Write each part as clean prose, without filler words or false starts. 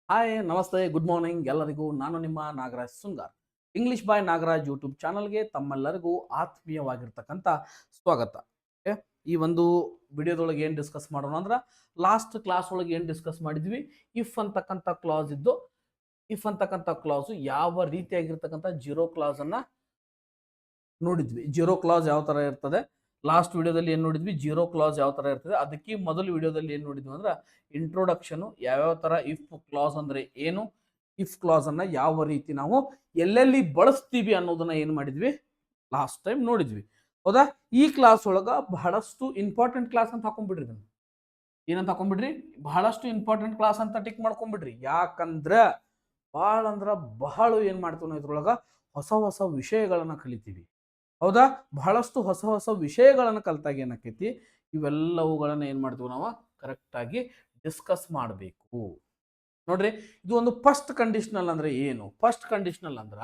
Hi ನಮಸ್ತೆ good morning ಎಲ್ಲರಿಗೂ. ನಾನು ನಿಮ್ಮ ನಾಗರಾಜ್ ಸುಂಗಾರ್. ಇಂಗ್ಲಿಷ್ ಬಾಯ್ ನಾಗರಾಜ್ ಯೂಟ್ಯೂಬ್ ಚಾನಲ್ಗೆ ತಮ್ಮೆಲ್ಲರಿಗೂ ಆತ್ಮೀಯವಾಗಿರ್ತಕ್ಕಂಥ ಸ್ವಾಗತ. ಓಕೆ, ಈ ಒಂದು ವಿಡಿಯೋದೊಳಗೆ ಏನು ಡಿಸ್ಕಸ್ ಮಾಡೋಣ ಅಂದ್ರೆ, ಲಾಸ್ಟ್ ಕ್ಲಾಸ್ ಒಳಗೆ ಏನು ಡಿಸ್ಕಸ್ ಮಾಡಿದ್ವಿ, ಇಫ್ ಅಂತಕ್ಕಂಥ ಕ್ಲಾಸ್ ಇದ್ದು, ಇಫ್ ಅಂತಕ್ಕಂಥ ಕ್ಲಾಸು ಯಾವ ರೀತಿಯಾಗಿರ್ತಕ್ಕಂಥ ಜೀರೋ ಕ್ಲಾಸ್ ಅನ್ನ ನೋಡಿದ್ವಿ. ಜೀರೋ ಕ್ಲಾಸ್ ಯಾವ ತರ ಇರ್ತದೆ, ಲಾಸ್ಟ್ ವಿಡಿಯೋದಲ್ಲಿ ಏನು ನೋಡಿದ್ವಿ, ಜೀರೋ ಕ್ಲಾಸ್ ಯಾವ ತರ ಇರ್ತದೆ. ಅದಕ್ಕೆ ಮೊದಲ ವಿಡಿಯೋದಲ್ಲಿ ಏನು ನೋಡಿದ್ವಿ ಅಂದ್ರೆ ಇಂಟ್ರೊಡಕ್ಷನ್, ಯಾವ್ಯಾವ ತರ ಇಫ್ ಕ್ಲಾಸ್ ಅಂದ್ರೆ ಏನು, ಇಫ್ ಕ್ಲಾಸ್ ಅನ್ನ ಯಾವ ರೀತಿ ನಾವು ಎಲ್ಲೆಲ್ಲಿ ಬಳಸ್ತೀವಿ ಅನ್ನೋದನ್ನ ಏನು ಮಾಡಿದ್ವಿ, ಲಾಸ್ಟ್ ಟೈಮ್ ನೋಡಿದ್ವಿ. ಹೌದಾ? ಈ ಕ್ಲಾಸ್ ಒಳಗ ಬಹಳಷ್ಟು ಇಂಪಾರ್ಟೆಂಟ್ ಕ್ಲಾಸ್ ಅಂತ ಹಾಕೊಂಡ್ಬಿಡ್ರಿ. ಇದನ್ನ ಏನಂತ ಹಾಕೊಂಡ್ಬಿಡ್ರಿ, ಬಹಳಷ್ಟು ಇಂಪಾರ್ಟೆಂಟ್ ಕ್ಲಾಸ್ ಅಂತ ಟಿಕ್ ಮಾಡ್ಕೊಂಡ್ಬಿಡ್ರಿ. ಯಾಕಂದ್ರ ಬಹಳ ಏನ್ ಮಾಡ್ತೀವಿ ನಾವು ಇದ್ರೊಳಗ ಹೊಸ ಹೊಸ ವಿಷಯಗಳನ್ನ ಕಲಿತೀವಿ. ಹೌದಾ? ಬಹಳಷ್ಟು ಹೊಸ ಹೊಸ ವಿಷಯಗಳನ್ನ ಕಲ್ತಾಗ ಏನಾಕೈತಿ, ಇವೆಲ್ಲವುಗಳನ್ನ ಏನ್ ಮಾಡ್ತೀವಿ ನಾವು ಕರೆಕ್ಟ್ ಆಗಿ ಡಿಸ್ಕಸ್ ಮಾಡಬೇಕು. ನೋಡ್ರಿ, ಇದು ಒಂದು ಫಸ್ಟ್ ಕಂಡೀಷನಲ್ ಅಂದ್ರೆ ಏನು? ಫಸ್ಟ್ ಕಂಡೀಷನಲ್ ಅಂದ್ರ,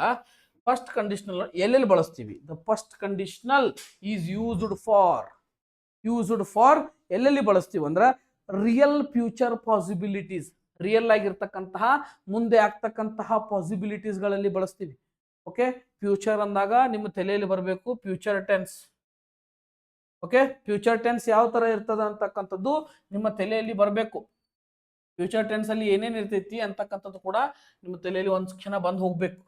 ಫಸ್ಟ್ ಕಂಡೀಷನಲ್ ಎಲ್ಲೆಲ್ಲಿ ಬಳಸ್ತೀವಿ? The first conditional is used for ಎಲ್ಲೆಲ್ಲಿ ಬಳಸ್ತೀವಿ ಅಂದ್ರ ರಿಯಲ್ ಫ್ಯೂಚರ್ ಪಾಸಿಬಿಲಿಟೀಸ್, ರಿಯಲ್ ಆಗಿರ್ತಕ್ಕಂತಹ ಮುಂದೆ ಆಗ್ತಕ್ಕಂತಹ ಪಾಸಿಬಿಲಿಟೀಸ್ಗಳಲ್ಲಿ ಬಳಸ್ತೀವಿ. ಓಕೆ, ಫ್ಯೂಚರ್ ಅಂದಾಗ ನಿಮ್ಮ ತಲೆಯಲ್ಲಿ ಬರಬೇಕು future tense. Okay, future tense ಯಾವ ತರ ಇರ್ತದ ಅಂತಕ್ಕಂಥದ್ದು ನಿಮ್ಮ ತಲೆಯಲ್ಲಿ ಬರಬೇಕು. ಫ್ಯೂಚರ್ ಟೆನ್ಸ್ ಅಲ್ಲಿ ಏನೇನ್ ಇರ್ತೈತಿ ಅಂತಕ್ಕಂಥದ್ದು ಕೂಡ ನಿಮ್ಮ ತಲೆಯಲ್ಲಿ ಒಂದ್ ಕ್ಷಣ ಬಂದು ಹೋಗ್ಬೇಕು.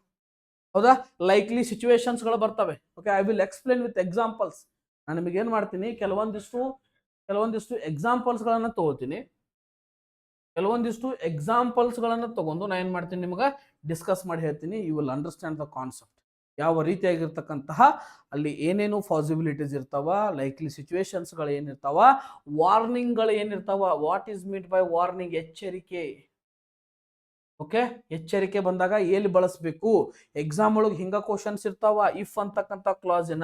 ಹೌದಾ? ಲೈಕ್ಲಿ ಸಿಚುವೇಶನ್ಸ್ ಗಳು ಬರ್ತವೆ. Okay, I will explain with examples. ನಾನು ನಿಮಗೆ ಏನ್ ಮಾಡ್ತೀನಿ, ಕೆಲವೊಂದಿಷ್ಟು ಎಕ್ಸಾಂಪಲ್ಸ್ ಗಳನ್ನ ತಗೋತೀನಿ. ಕೆಲವೊಂದಿಷ್ಟು ಎಕ್ಸಾಂಪಲ್ಸ್ ಗಳನ್ನ ತಗೊಂಡು ನಾನು ಏನ್ ಮಾಡ್ತೀನಿ, ನಿಮ್ಗೆ ಡಿಸ್ಕಸ್ ಮಾಡಿ ಹೇಳ್ತೀನಿ. You will understand the concept. ಯಾವ ರೀತಿಯಾಗಿರ್ತಕ್ಕಂತಹ ಅಲ್ಲಿ ಏನೇನು ಪಾಸಿಬಿಲಿಟೀಸ್ ಇರ್ತಾವ, ಲೈಕ್ಲಿ ಸಿಚುವೇಶನ್ಸ್ ಗಳು ಏನಿರ್ತಾವ, ವಾರ್ನಿಂಗ್ ಗಳು ಏನಿರ್ತಾವ. What is meant by warning? ಎಚ್ಚರಿಕೆ. ಓಕೆ, ಎಚ್ಚರಿಕೆ ಬಂದಾಗ ಎಲ್ಲಿ ಬಳಸಬೇಕು? ಎಕ್ಸಾಮ್ ಒಳಗೆ ಹಿಂಗ ಕ್ವಶನ್ಸ್ ಇರ್ತಾವ. ಇಫ್ ಅಂತಕ್ಕಂಥ ಕ್ಲಾಸಿನ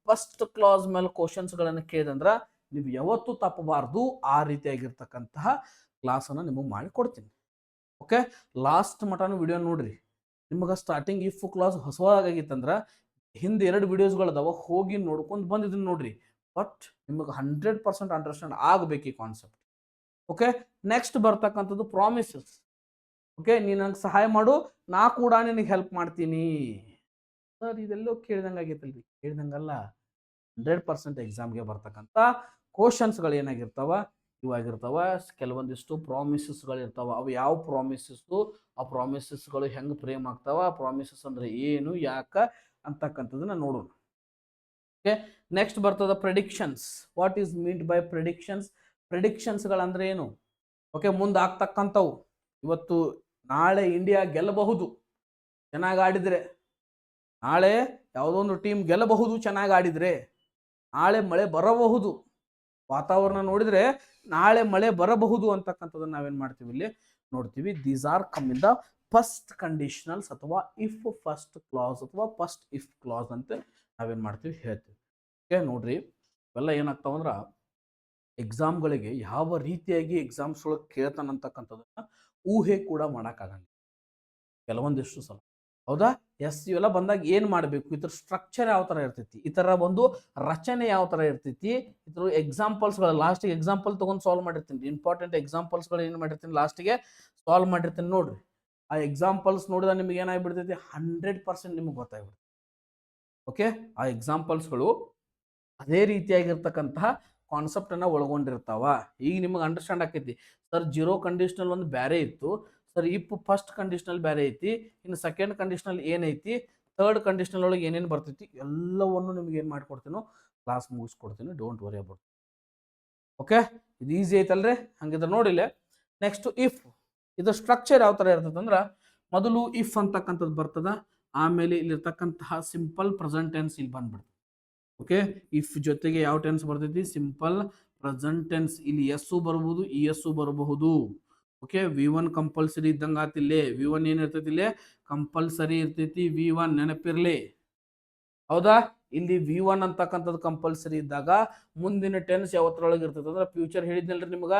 ಫಸ್ಟ್ ಕ್ಲಾಸ್ ಮೇಲೆ ಕ್ವಶನ್ಸ್ ಗಳನ್ನ ಕೇಳಿದಂದ್ರ ನೀವು ಯಾವತ್ತೂ ತಪ್ಪಬಾರ್ದು. ಆ ರೀತಿಯಾಗಿರ್ತಕ್ಕಂತಹ ಕ್ಲಾಸ್ ಅನ್ನ ನಿಮಗೆ ಮಾಡಿ ಕೊಡ್ತೀನಿ. ಓಕೆ, ಲಾಸ್ಟ್ ಮಟನು ವಿಡಿಯೋ ನೋಡ್ರಿ. ನಿಮಗೆ ಸ್ಟಾರ್ಟಿಂಗ್ ಇಫ್ ಕ್ಲಾಸ್ ಹೊಸವಾಗಿತ್ತಂದ್ರ ಹಿಂದೆ 2 ವಿಡಿಯೋಸ್ಗಳದಾವ, ಹೋಗಿ ನೋಡ್ಕೊಂಡು ಬಂದಿದ್ದೀನಿ ನೋಡ್ರಿ. ಬಟ್ ನಿಮಗೆ 100% ಅಂಡರ್ಸ್ಟ್ಯಾಂಡ್ ಆಗಬೇಕು ಈ ಕಾನ್ಸೆಪ್ಟ್. ಓಕೆ, ನೆಕ್ಸ್ಟ್ ಬರ್ತಕ್ಕಂಥದ್ದು ಪ್ರಾಮಿಸಸ್. ಓಕೆ, ನೀನು ನಂಗೆ ಸಹಾಯ ಮಾಡು, ನಾ ಕೂಡ ನಿನಗೆ ಹೆಲ್ಪ್ ಮಾಡ್ತೀನಿ. ಸರ್ ಇದೆಲ್ಲೋ ಕೇಳ್ದಂಗೆ ಆಗೈತಲ್ರಿ. ಕೇಳ್ದಂಗಲ್ಲ, 100% ಎಕ್ಸಾಮ್ಗೆ ಬರ್ತಕ್ಕಂಥ ಕ್ವಶನ್ಸ್ಗಳು ಏನಾಗಿರ್ತಾವ, ಇವಾಗಿರ್ತಾವ. ಕೆಲವೊಂದಿಷ್ಟು ಪ್ರಾಮಿಸಸ್ಗಳು ಇರ್ತಾವ. ಅವು ಯಾವ ಪ್ರಾಮಿಸಸ್ಸು, ಆ ಪ್ರಾಮಿಸಸ್ಗಳು ಹೆಂಗೆ ಫ್ರೇಮ್ ಆಗ್ತಾವ, ಆ ಪ್ರಾಮಿಸಸ್ ಅಂದ್ರೆ ಏನು, ಯಾಕ ಅಂತಕ್ಕಂಥದ್ದನ್ನ ನೋಡೋಣ. ಓಕೆ, ನೆಕ್ಸ್ಟ್ ಬರ್ತದ predictions. What is meant by predictions? ಪ್ರೆಡಿಕ್ಷನ್ಸ್ಗಳಂದ್ರೆ ಏನು? ಓಕೆ, ಮುಂದೆ ಆಗ್ತಕ್ಕಂಥವು. ಇವತ್ತು ನಾಳೆ ಇಂಡಿಯಾ ಗೆಲ್ಲಬಹುದು ಚೆನ್ನಾಗಿ ಆಡಿದ್ರೆ, ನಾಳೆ ಯಾವುದೋ ಒಂದು ಟೀಮ್ ಗೆಲ್ಲಬಹುದು ಚೆನ್ನಾಗಿ ಆಡಿದ್ರೆ, ನಾಳೆ ಮಳೆ ಬರಬಹುದು, ವಾತಾವರಣ ನೋಡಿದ್ರೆ ನಾಳೆ ಮಳೆ ಬರಬಹುದು ಅಂತಕ್ಕಂಥದ್ದನ್ನ ನಾವೇನ್ ಮಾಡ್ತೀವಿ, ಇಲ್ಲಿ ನೋಡ್ತೀವಿ. These are come in the first conditionals ಅಥವಾ ಇಫ್ ಫಸ್ಟ್ ಕ್ಲಾಸ್ ಅಥವಾ ಫಸ್ಟ್ ಇಫ್ ಕ್ಲಾಸ್ ಅಂತ ನಾವೇನ್ ಮಾಡ್ತೀವಿ, ಹೇಳ್ತೀವಿ. ಓಕೆ, ನೋಡ್ರಿ, ಇವೆಲ್ಲ ಏನಾಗ್ತಾವಂದ್ರ ಎಕ್ಸಾಮ್ಗಳಿಗೆ ಯಾವ ರೀತಿಯಾಗಿ ಎಕ್ಸಾಮ್ಸ್ ಒಳಗೆ ಕೇಳ್ತಾನಂತಕ್ಕಂಥದ್ದನ್ನ ಊಹೆ ಕೂಡ ಮಾಡೋಕ್ಕಾಗಲ್ಲ ಕೆಲವೊಂದಿಷ್ಟು ಸಲ. ಹೌದಾ? ಎಸ್, ಇವೆಲ್ಲ ಬಂದಾಗ ಏನ್ ಮಾಡಬೇಕು, ಇದ್ರ ಸ್ಟ್ರಕ್ಚರ್ ಯಾವ ತರ ಇರ್ತೈತಿ, ಈ ತರ ಒಂದು ರಚನೆ ಯಾವ ತರ ಇರ್ತೈತಿ, ಇದ್ರ ಎಕ್ಸಾಂಪಲ್ಸ್ಗಳು ಲಾಸ್ಟಿಗೆ ಎಕ್ಸಾಂಪಲ್ ತಗೊಂಡು ಸಾಲ್ವ್ ಮಾಡಿರ್ತೀನಿ. ಇಂಪಾರ್ಟೆಂಟ್ ಎಕ್ಸಾಂಪಲ್ಸ್ಗಳು ಏನು ಮಾಡಿರ್ತೀನಿ, ಲಾಸ್ಟಿಗೆ ಸಾಲ್ವ್ ಮಾಡಿರ್ತೀನಿ. ನೋಡ್ರಿ, ಆ ಎಕ್ಸಾಂಪಲ್ಸ್ ನೋಡಿದ ನಿಮ್ಗೆ ಏನಾಗ್ಬಿಡ್ತೈತಿ, 100% ನಿಮ್ಗೆ ಗೊತ್ತಾಗ್ಬಿಡ್ತೈತಿ. ಓಕೆ, ಆ ಎಕ್ಸಾಂಪಲ್ಸ್ಗಳು ಅದೇ ರೀತಿಯಾಗಿರ್ತಕ್ಕಂತಹ ಕಾನ್ಸೆಪ್ಟ್ ಅನ್ನ ಒಳಗೊಂಡಿರ್ತಾವ. ಈಗ ನಿಮಗೆ ಅಂಡರ್ಸ್ಟ್ಯಾಂಡ್ ಆಕೈತಿ. ಸರ್, ಜೀರೋ ಕಂಡೀಷನಲ್ ಒಂದು ಬೇರೆ ಇತ್ತು, ಸರ್ ಇಫ್ ಫಸ್ಟ್ ಕಂಡೀಷನಲ್ ಬೇರೆ ಐತಿ, ಇನ್ನು ಸೆಕೆಂಡ್ ಕಂಡೀಷನಲ್ ಏನೈತಿ, ಥರ್ಡ್ ಕಂಡೀಷನಲ್ ಒಳಗೆ ಏನೇನು ಬರ್ತೈತಿ, ಎಲ್ಲವನ್ನು ನಿಮ್ಗೆ ಏನು ಮಾಡ್ಕೊಡ್ತೀನೋ ಕ್ಲಾಸ್ ಮುಗಿಸ್ಕೊಡ್ತೀನಿ. Don't worry about. ಓಕೆ, ಇದು ಈಸಿ ಐತಲ್ರಿ? ಹಂಗಿದ್ರೆ ನೋಡಿಲ್ಲ. ನೆಕ್ಸ್ಟ್ ಇಫ್, ಇದು ಸ್ಟ್ರಕ್ಚರ್ ಯಾವ ತರ ಇರ್ತದೆ ಅಂದ್ರೆ, ಮೊದಲು ಇಫ್ ಅಂತಕ್ಕಂಥದ್ದು ಬರ್ತದ, ಆಮೇಲೆ ಇಲ್ಲಿರ್ತಕ್ಕಂತಹ ಸಿಂಪಲ್ ಪ್ರೆಸೆಂಟ್ ಟೆನ್ಸ್ ಇಲ್ಲಿ ಬಂದ್ಬಿಡ್ತದೆ. ಓಕೆ, ಇಫ್ ಜೊತೆಗೆ ಯಾವ ಟೆನ್ಸ್ ಬರ್ತೈತಿ, ಸಿಂಪಲ್ ಪ್ರೆಸೆಂಟ್ ಟೆನ್ಸ್. ಇಲ್ಲಿ ಎಸ್ ಬರಬಹುದು, ಇ ಎಸ್ ಬರಬಹುದು. ಓಕೆ, V1 ಕಂಪಲ್ಸರಿ ಇದ್ದಂಗ ಆತಿಲ್ಲೇ. V1 ಏನಿರ್ತೈತಿ, ಇಲ್ಲೇ ಕಂಪಲ್ಸರಿ ಇರ್ತೈತಿ. V1 ನೆನಪಿರ್ಲಿ. ಹೌದಾ? ಇಲ್ಲಿ V1 ಅಂತಕ್ಕಂಥದ್ದು ಕಂಪಲ್ಸರಿ ಇದ್ದಾಗ ಮುಂದಿನ ಟೆನ್ಸ್ ಯಾವತ್ತರೊಳಗೆ ಇರ್ತೈತಿ ಅಂದ್ರೆ, ಫ್ಯೂಚರ್ ಹೇಳಿದ್ನಲ್ರಿ ನಿಮ್ಗ,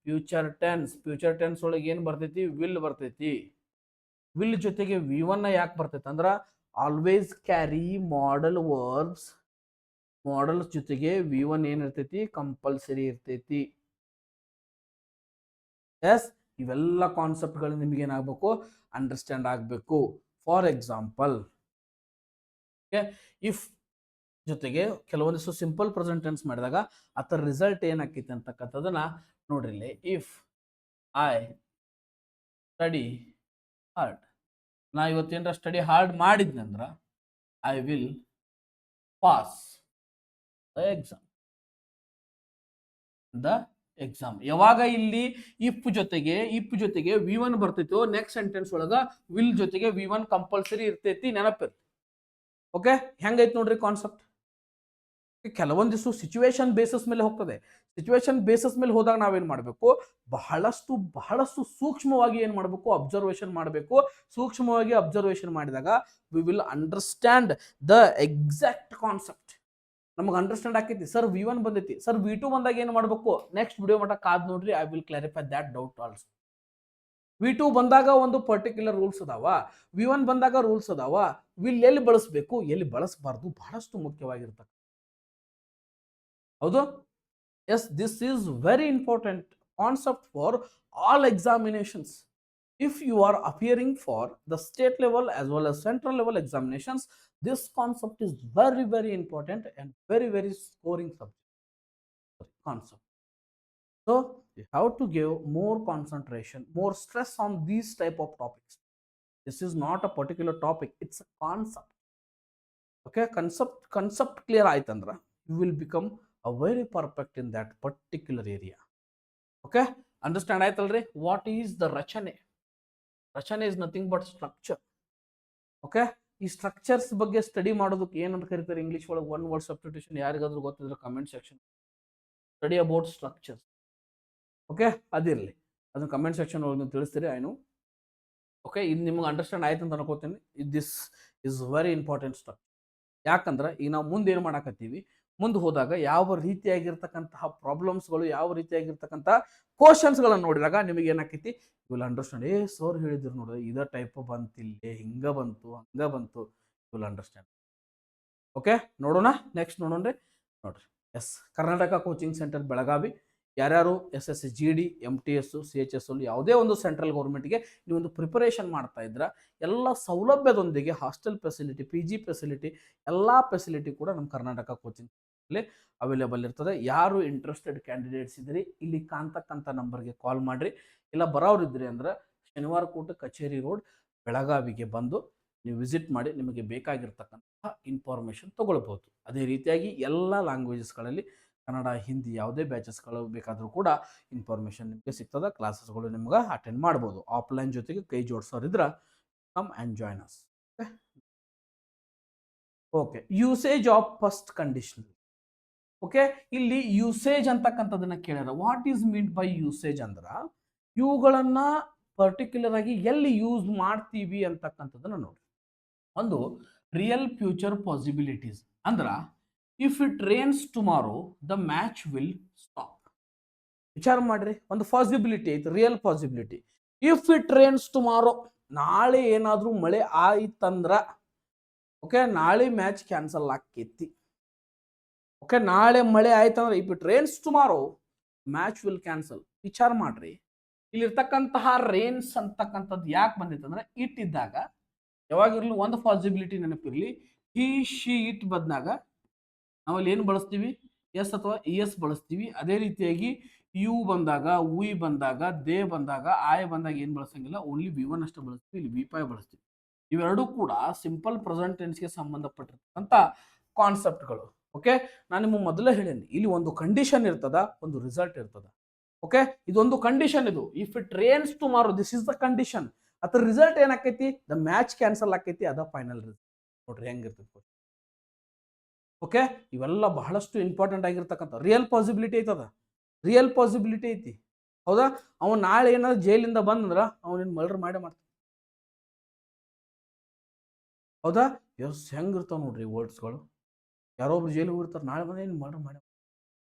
ಫ್ಯೂಚರ್ ಟೆನ್ಸ್. ಫ್ಯೂಚರ್ ಟೆನ್ಸ್ ಒಳಗೆ ಏನ್ ಬರ್ತೈತಿ, ವಿಲ್ ಬರ್ತೈತಿ. ವಿಲ್ ಜೊತೆಗೆ V1 ಯಾಕೆ ಬರ್ತೈತಿ ಅಂದ್ರ, always carry modal verbs. Models ಜೊತೆಗೆ V1 ಏನಿರ್ತೈತಿ, ಕಂಪಲ್ಸರಿ ಇರ್ತೈತಿ. ಎಸ್, ಇವೆಲ್ಲ ಕಾನ್ಸೆಪ್ಟ್ಗಳು ನಿಮಗೆ ಏನಾಗಬೇಕು, ಅಂಡರ್ಸ್ಟ್ಯಾಂಡ್ ಆಗಬೇಕು. ಫಾರ್ ಎಕ್ಸಾಂಪಲ್ ಇಫ್ ಜೊತೆಗೆ ಕೆಲವೊಂದಿಷ್ಟು ಸಿಂಪಲ್ ಪ್ರೆಸೆಂಟ್ ಟೆನ್ಸ್ ಮಾಡಿದಾಗ ಅದರ ರಿಸಲ್ಟ್ ಏನಾಕೈತಿ ಅಂತಕ್ಕಂಥದ್ದನ್ನ ನೋಡ್ರಿ. ಇಫ್ ಐ ಸ್ಟಡಿ ಹಾರ್ಡ್, ನಾ ಇವತ್ತೇನರ ಸ್ಟಡಿ ಹಾರ್ಡ್ ಮಾಡಿದ್ನಂದ್ರ I will pass the exam. ಯಾವಾಗ ಇಲ್ಲಿ ಇಫ್ ಜೊತೆಗೆ V1 ಬರ್ತೈತೋ ನೆಕ್ಸ್ಟ್ ಸೆಂಟೆನ್ಸ್ ಒಳಗ ವಿಲ್ ಜೊತೆಗೆ V1 ಕಂಪಲ್ಸರಿ ಇರ್ತೈತಿ, ನೆನಪಿರ್ತಿ. ಓಕೆ, ಹೆಂಗೈತಿ ನೋಡ್ರಿ ಕಾನ್ಸೆಪ್ಟ್. ಕೆಲವೊಂದಿಷ್ಟು ಸಿಚುವೇಶನ್ ಬೇಸಿಸ್ ಮೇಲೆ ಹೋಗ್ತದೆ. ಸಿಚುವೇಶನ್ ಬೇಸಿಸ್ ಮೇಲೆ ಹೋದಾಗ ನಾವೇನ್ ಮಾಡಬೇಕು, ಬಹಳಷ್ಟು ಸೂಕ್ಷ್ಮವಾಗಿ ಏನ್ ಮಾಡಬೇಕು, ಅಬ್ಸರ್ವೇಷನ್ ಮಾಡಬೇಕು. ಸೂಕ್ಷ್ಮವಾಗಿ ಅಬ್ಸರ್ವೇಷನ್ ಮಾಡಿದಾಗ we will understand the exact concept. ನಮಗೆ ಅಂಡರ್ಸ್ಟ್ಯಾಂಡ್ ಆಕೈತಿ. ಸರ್ V1 ಬಂದೈತಿ, ಸರ್ V2 ಬಂದಾಗ ಏನು ಮಾಡಬೇಕು, ನೆಕ್ಸ್ಟ್ ವಿಡಿಯೋ ಮಟ್ಟ ಕಾದ್ ನೋಡ್ರಿ. I will clarify that doubt also. V2 ಬಂದಾಗ ಒಂದು ಪರ್ಟಿಕ್ಯುಲರ್ ರೂಲ್ಸ್ ಅದಾವ, V1 ಬಂದಾಗ ರೂಲ್ಸ್ ಅದಾವ. ವಿಲ್ ಎಲ್ಲಿ ಬಳಸಬೇಕು, ಎಲ್ಲಿ ಬಳಸಬಾರ್ದು, ಬಹಳಷ್ಟು ಮುಖ್ಯವಾಗಿರ್ತಕ್ಕ. ಹೌದು, yes, this is very important concept for all examinations. If you are appearing for the state level as well as central level examinations, this concept is very, very important and very, very scoring concept. So you have to give more concentration, more stress on these type of topics. This is not a particular topic, it's a concept. Okay, concept clear aitandra you will become a very perfect in that particular area. Okay, understand aitalri. What is the rachane? ರಚನೆ is nothing but structure. Okay, ಈ structures ಬಗ್ಗೆ study ಮಾಡೋದಕ್ಕೆ ಏನಂತ ಕರೀತಾರೆ English ಒಳಗೆ? One word substitution. ಯಾರಿಗಾದ್ರೂ ಗೊತ್ತಿದ್ರೆ comment section. Study about structures. Okay, ಅದಿರಲಿ, ಅದನ್ನ ಕಮೆಂಟ್ ಸೆಕ್ಷನ್ ಒಳಗೆ ನೀವು ತಿಳಿಸ್ತೀರಿ. ಐನು ಓಕೆ, ಇದು ನಿಮ್ಗೆ ಅಂಡರ್ಸ್ಟ್ಯಾಂಡ್ ಆಯ್ತು ಅಂತ ಅನ್ಕೋತೀನಿ. This is very important structure. ಯಾಕಂದ್ರೆ ಈಗ ನಾವು ಮುಂದೆ ಏನು ಮಾಡಾಕತ್ತೀವಿ, ಮುಂದೆ ಹೋದಾಗ ಯಾವ ರೀತಿಯಾಗಿರ್ತಕ್ಕಂತಹ ಪ್ರಾಬ್ಲಮ್ಸ್ಗಳು, ಯಾವ ರೀತಿಯಾಗಿರ್ತಕ್ಕಂತಹ ಕ್ವಶನ್ಸ್ಗಳನ್ನು ನೋಡಿದಾಗ ನಿಮಗೆ ಏನಾಕೈತಿ, ವಿಲ್ ಅಂಡರ್ಸ್ಟ್ಯಾಂಡ್. ಸರ್ ಹೇಳಿದ್ರು ನೋಡಿ, ಇದ ಟೈಪ್ ಬಂತಿಲ್ಲೇ, ಹಿಂಗ ಬಂತು, ಹಂಗ ಬಂತು. Will understand. ಓಕೆ, ನೋಡೋಣ. ನೆಕ್ಸ್ಟ್ ನೋಡೋಣ್ರಿ. ನೋಡ್ರಿ, yes, Karnataka coaching centre Belagavi. ಯಾರ್ಯಾರು SSC GD MTS CHS ಯಾವುದೇ ಒಂದು ಸೆಂಟ್ರಲ್ ಗೌರ್ಮೆಂಟ್ಗೆ ನೀವೊಂದು ಪ್ರಿಪರೇಷನ್ ಮಾಡ್ತಾ ಇದ್ರ, ಎಲ್ಲ ಸೌಲಭ್ಯದೊಂದಿಗೆ ಹಾಸ್ಟೆಲ್ ಫೆಸಿಲಿಟಿ, PG ಫೆಸಿಲಿಟಿ, ಎಲ್ಲ ಫೆಸಿಲಿಟಿ ಕೂಡ ನಮ್ಮ ಕರ್ನಾಟಕ ಕೋಚಿಂಗ್ ಅವೈಲೇಬಲ್ ಇರ್ತದೆ. ಯಾರು ಇಂಟ್ರೆಸ್ಟೆಡ್ ಕ್ಯಾಂಡಿಡೇಟ್ಸ್ ಇದ್ರಿ, ಇಲ್ಲಿ ಕಾಣ್ತಕ್ಕಂಥ ನಂಬರ್ಗೆ ಕಾಲ್ ಮಾಡ್ರಿ. ಇಲ್ಲ ಬರೋರಿದ್ರಿ ಅಂದ್ರೆ ಶನಿವಾರ ಕೋಟ ಕಚೇರಿ ರೋಡ್ ಬೆಳಗಾವಿಗೆ ಬಂದು ನೀವು ವಿಸಿಟ್ ಮಾಡಿ ನಿಮಗೆ ಬೇಕಾಗಿರ್ತಕ್ಕಂಥ ಇನ್ಫಾರ್ಮೇಷನ್ ತಗೊಳ್ಬಹುದು. ಅದೇ ರೀತಿಯಾಗಿ ಎಲ್ಲ ಲ್ಯಾಂಗ್ವೇಜಸ್ಗಳಲ್ಲಿ ಕನ್ನಡ, ಹಿಂದಿ ಯಾವುದೇ ಬ್ಯಾಚಸ್ಗಳು ಬೇಕಾದರೂ ಕೂಡ ಇನ್ಫಾರ್ಮೇಷನ್ ನಿಮಗೆ ಸಿಗ್ತದೆ. ಕ್ಲಾಸಸ್ಗಳು ನಿಮ್ಗೆ ಅಟೆಂಡ್ ಮಾಡ್ಬೋದು. ಆಫ್ಲೈನ್ ಜೊತೆಗೆ ಕೈ ಜೋಡಿಸೋರಿದ್ರೆ come and join us. Okay, usage of first condition. Okay, ಇಲ್ಲಿ ಯೂಸೇಜ್ ಅಂತಕ್ಕಂಥದನ್ನ ಕೇಳ್ಯಾರ. What is mean by usage ಅಂದ್ರ, ಇವುಗಳನ್ನ ಪರ್ಟಿಕ್ಯುಲರ್ ಆಗಿ ಎಲ್ಲಿ ಯೂಸ್ ಮಾಡ್ತೀವಿ ಅಂತಕ್ಕಂಥದ್ದನ್ನ ನೋಡಿ. ಒಂದು ರಿಯಲ್ ಫ್ಯೂಚರ್ ಪಾಸಿಬಿಲಿಟೀಸ್ ಅಂದ್ರ, if it rains tomorrow the match will stop. ವಿಚಾರ ಮಾಡ್ರಿ, ಒಂದು ಪಾಸಿಬಿಲಿಟಿ ಐತಿ, real possibility. If it rains tomorrow, ನಾಳೆ ಏನಾದ್ರೂ ಮಳೆ ಆಯ್ತಂದ್ರ ಓಕೆ, ನಾಳೆ ಮ್ಯಾಚ್ ಕ್ಯಾನ್ಸಲ್ ಆಕ್ಕೈತಿ. ಓಕೆ, ನಾಳೆ ಮಳೆ ಆಯ್ತಂದ್ರೆ if it rains tomorrow match will cancel. ವಿಚಾರ ಮಾಡ್ರಿ, ಇಲ್ಲಿರ್ತಕ್ಕಂತಹ ರೇನ್ಸ್ ಅಂತಕ್ಕಂಥದ್ದು ಯಾಕೆ ಬಂದಿತ್ತು ಅಂದ್ರೆ, ಇಟ್ ಇದ್ದಾಗ ಯಾವಾಗಿರ್ಲಿ ಒಂದು ಪಾಸಿಬಿಲಿಟಿ ನೆನಪಿರ್ಲಿ. ಹಿ, ಶಿ, ಇಟ್ ಬದನಾಗ ನಾವಲ್ಲಿ ಏನು ಬಳಸ್ತೀವಿ, ಎಸ್ ಅಥವಾ ಎಸ್ ಬಳಸ್ತೀವಿ. ಅದೇ ರೀತಿಯಾಗಿ ಯು ಬಂದಾಗ, ಉಯ್ ಬಂದಾಗ, ದೇ ಬಂದಾಗ, ಆಯ್ ಬಂದಾಗ ಏನು ಬಳಸಂಗಿಲ್ಲ, ಓನ್ಲಿ V1 ಅಷ್ಟು ಬಳಸ್ತೀವಿ. ಇಲ್ಲಿ V5 ಬಳಸ್ತೀವಿ. ಇವೆರಡೂ ಕೂಡ ಸಿಂಪಲ್ ಪ್ರೆಸೆಂಟ್ ಟೆನ್ಸ್ಗೆ ಸಂಬಂಧಪಟ್ಟಿರ್ತಕ್ಕಂಥ ಕಾನ್ಸೆಪ್ಟ್ಗಳು. ಓಕೆ, ನಾನು ನಿಮಗೆ ಮೊದಲೇ ಹೇಳೇನಿ, ಇಲ್ಲಿ ಒಂದು ಕಂಡೀಷನ್ ಇರ್ತದ, ಒಂದು ರಿಸಲ್ಟ್ ಇರ್ತದ. ಓಕೆ, ಇದೊಂದು ಕಂಡೀಷನ್. ಇದು if it rains tomorrow, this is the condition. ಅದ್ರ ರಿಸಲ್ಟ್ ಏನಾಕೈತಿ, ದ ಮ್ಯಾಚ್ ಕ್ಯಾನ್ಸಲ್ ಆಕೈತಿ, ಅದ ಫೈನಲ್ ರಿಸಲ್ಟ್. ನೋಡ್ರಿ ಹೆಂಗಿರ್ತೈತಿ. ಓಕೆ, ಇವೆಲ್ಲ ಬಹಳಷ್ಟು ಇಂಪಾರ್ಟೆಂಟ್ ಆಗಿರ್ತಕ್ಕಂಥ ರಿಯಲ್ ಪಾಸಿಬಿಲಿಟಿ ಐತದ. ರಿಯಲ್ ಪಾಸಿಬಿಲಿಟಿ ಐತಿ, ಹೌದಾ? ಅವನು ನಾಳೆ ಏನಾದ್ರು ಜೈಲಿಂದ ಬಂದ್ರ ಅವನೇನು ಮರ್ಡರ್ ಮಾಡೇ ಮಾಡ್ತಾನೆ, ಹೌದಾ? ಎಸ್, ಹೆಂಗಿರ್ತಾವ ನೋಡ್ರಿ ವರ್ಡ್ಸ್ಗಳು. ಯಾರೋ ಒಬ್ರು ಜೈಲಿಗೆ ಹೋಗಿರ್ತಾರೆ, ನಾಳೆ ಬಂದು ಏನು ಮರ್ಡರ್ ಮಾಡಿ.